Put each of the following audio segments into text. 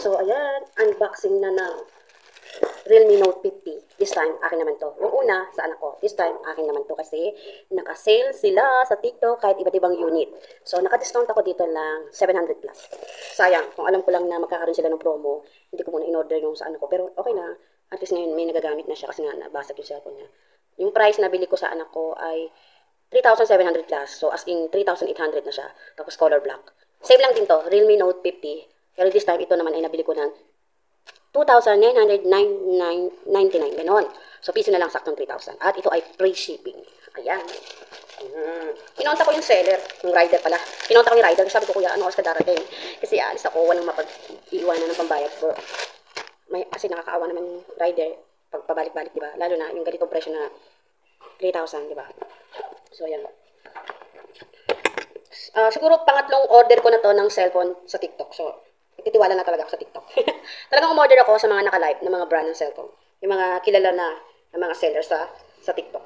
So, ayan, unboxing na ng Realme Note 50. This time, akin naman to. Yung una, sa anak ko. This time, akin naman to kasi naka-sale sila sa TikTok kahit iba't ibang unit. So, naka-discount ako dito lang 700 plus. Sayang, kung alam ko lang na magkakaroon sila ng promo, hindi ko muna in-order yung sa anak ko. Pero okay na, at least ngayon may nagagamit na siya kasi nga nabasag yung cellphone niya. Yung price na bili ko sa anak ko ay 3,700 plus. So, as in 3,800 na siya. Tapos color black. Same lang din to, Realme Note 50. Pero this time, ito naman ay nabili ko ng 2,999, ganon. So, piso na lang saktong 3,000. At ito ay free shipping. Ayan. Kinonta ko yung seller, yung rider pala. Kinonta ko yung rider, sabi ko, kuya, ano oras ka darating? Kasi alis ako, walang mapag-iwanan ng pambayad ko. Kasi nakakaawa naman yung rider, pag pabalik-balik, di ba? Lalo na yung ganitong presyo na 3,000, di ba? So, ayan. Siguro pangatlong order ko na to ng cellphone sa TikTok. So, nagtitiwala na talaga ako sa TikTok. Talagang umorder ako sa mga naka-live na mga brand ng cellphone. Yung mga kilala na mga sellers sa TikTok.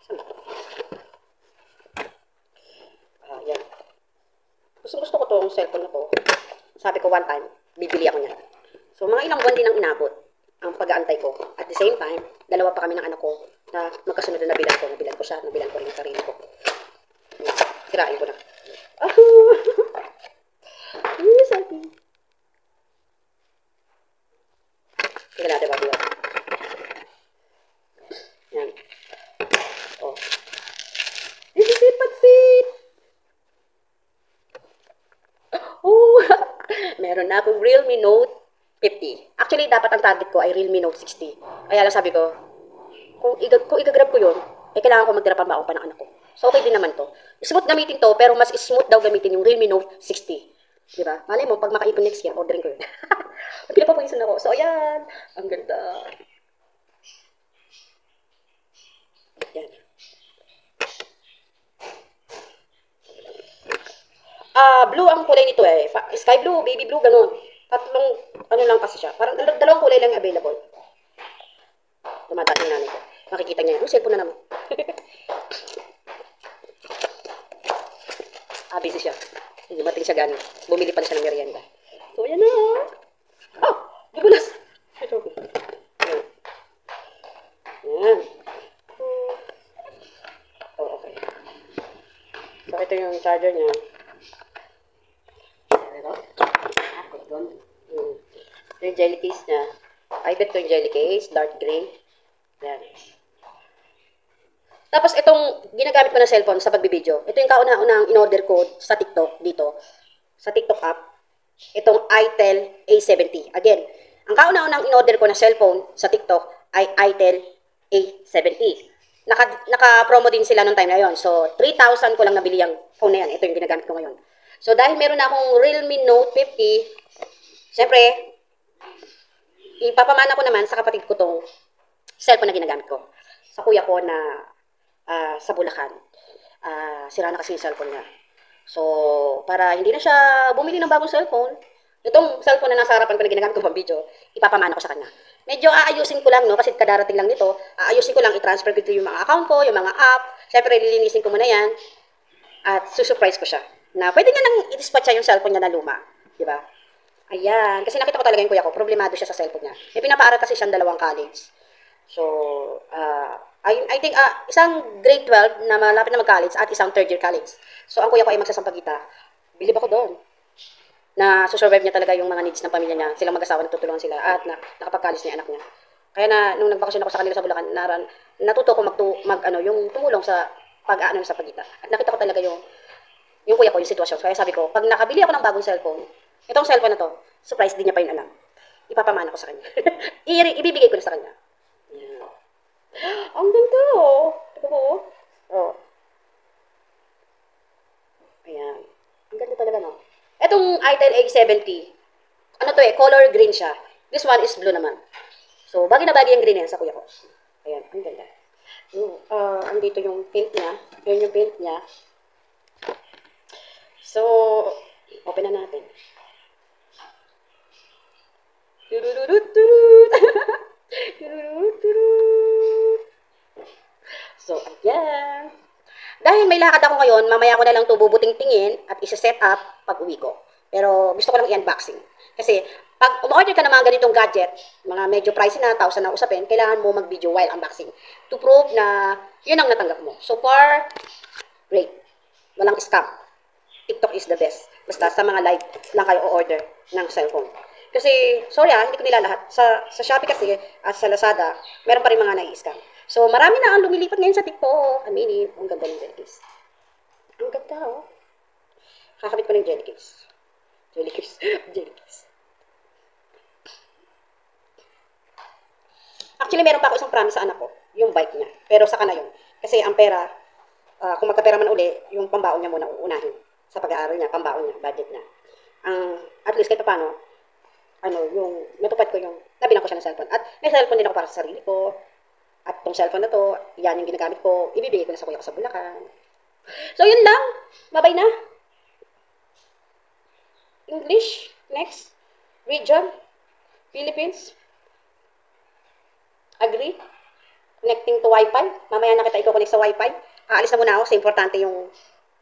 Saan ba ito? Yan. Gusto ko tong cellphone na to. Sabi ko one time, bibili ako niya. So, mga ilang buwan din ang inabot ang pag-aantay ko. At the same time, dalawa pa kami ng anak ko na magkasunod na nabilan ko. Nabilan ko siya, nabilan ko rin yung sarili ko. Tirain ko na. Sabi. Tingnan natin ba diba? Yan. Oh. This is it, pansit! Oh! Meron na akong Realme Note 50. Actually, dapat ang target ko ay Realme Note 60. Kaya lang sabi ko, kung igagrab ko yun, kailangan ko magtirapan ba ako pa ng anak ko. So, okay din naman to. Smooth gamitin to, pero mas smooth daw gamitin yung Realme Note 60. Diba? Malay mo, pag makaipon next year, ordering ko yun. Pinapapawisan ako. So, ayan. Ang ganda. Ayan. Blue ang kulay nito eh. Sky blue, baby blue, ganun. Tatlong, ano lang kasi siya. Parang dalawang kulay lang available. Tumataas yung nanay ko. Makikita niya yun. Cellphone na naman. Busy siya. Dumating siya gano'n. Bumili pala siya ng merienda. So, ayan na. Oh! Nagulas! Ito. Ayan. Ayan. Oh, okay. So, ito yung charger niya. Ito. Ito yung jelly case niya. I bet ito yung jelly case. Dark gray. Ayan. Tapos itong ginagamit ko na cellphone sa pagbibideo. Ito yung kauna-unang in-order ko sa TikTok dito. Sa TikTok app. Itong itel A70. Again, ang kauna-unang in-order ko na cellphone sa TikTok ay itel A70. Naka-promo din sila nung time na yon. So, 3,000 ko lang nabili yung phone na yan. Ito yung ginagamit ko ngayon. So, dahil meron na akong Realme Note 50, syempre, ipapamana ko naman sa kapatid ko tong cellphone na ginagamit ko. Sa kuya ko na sa Bulacan. Sira na kasi yung cellphone niya. So, para hindi na siya bumili ng bagong cellphone, itong cellphone na nasa harapan ko na ginagamit ko pang video, ipapamana ko sa kanya. Medyo aayusin ko lang, no, kasi kadarating lang nito, aayusin ko lang, i-transfer ko yung mga account ko, yung mga app, syempre lilinisin ko muna yan, at susurprise ko siya, na pwede niya nang i-dispatch yung cellphone niya na luma, di ba? Ayan, kasi nakita ko talaga yung kuya ko, problemado siya sa cellphone niya. May pinapaaral kasi siyang 2 college. So, I think isang grade 12 na malapit na mag-college at isang third year college. So, ang kuya ko ay magsasampagita. Bilib ako doon. Na susurvive niya talaga yung mga needs ng pamilya niya. Silang mag-asawa, natutulungan sila at nakapag-college na yung anak niya. Kaya na, nung nagbakasyon ako sa kanila sa Bulacan, natuto ko yung tumulong sa pag-aano sa pagita. At nakita ko talaga yung kuya ko, yung sitwasyon. Kaya sabi ko, pag nakabili ako ng bagong cellphone, itong cellphone na to, surprise, di niya pa yun alam. Ipapamana ko sa kanya. Ibibigay ko na sa kanya. Ang ganda, oh. Ito ko, oh. Ayan. Ang ganda talaga, no? Itong itel A70, ano to eh, color green siya. This one is blue naman. So, bagay na bagay yung green yan sa kuya ko. Ayan, ang ganda. Andito yung paint niya. Yun yung paint niya. So, open na natin. So, ayan. Dahil may lakad ako ngayon, mamaya ko na lang ito bubuting-tingin at isa-set up pag uwi ko. Pero gusto ko lang i-unboxing. Kasi pag umorder ka ng mga ganitong gadget, mga medyo pricey na, 1,000 na usapin, kailangan mo mag-video while unboxing to prove na yun ang natanggap mo. So far, great. Walang scam. TikTok is the best. Basta sa mga live lang kayo o-order ng cellphone. Kasi, sorry hindi ko nila lahat. Sa Shopee kasi at sa Lazada, meron pa rin mga nai-scam. So, marami na ang lumilipat ngayon sa TikTok. Aminin, ang ganda ng jelly case. Ang ganda, oh. Kakabit ko ng jelly case. Jelly case. Jelly case. Actually, meron pa ako isang promise sa anak ko. Yung bike niya. Pero saka na yun. Kasi ang pera, kung magkapera man uli, yung pambaon niya muna uunahin. Sa pag-aaral niya, pambaon niya, budget niya. At least kahit paano, yung natupad ko yung, nabilang ko siya ng cellphone. At may cellphone din ako para sa sarili ko. At tong cellphone na to, yan yung ginagamit ko, ibibigay ko na sa kuya ko sa Bulacan. So, yun lang. Bye-bye na. English. Next. Region. Philippines. Agree. Connecting to Wi-Fi. Mamaya na kita i-connect sa Wi-Fi. Aalis na muna ako kasi importante yung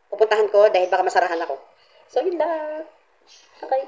pupuntahan ko dahil baka masarahan ako. So, yun lang. Okay.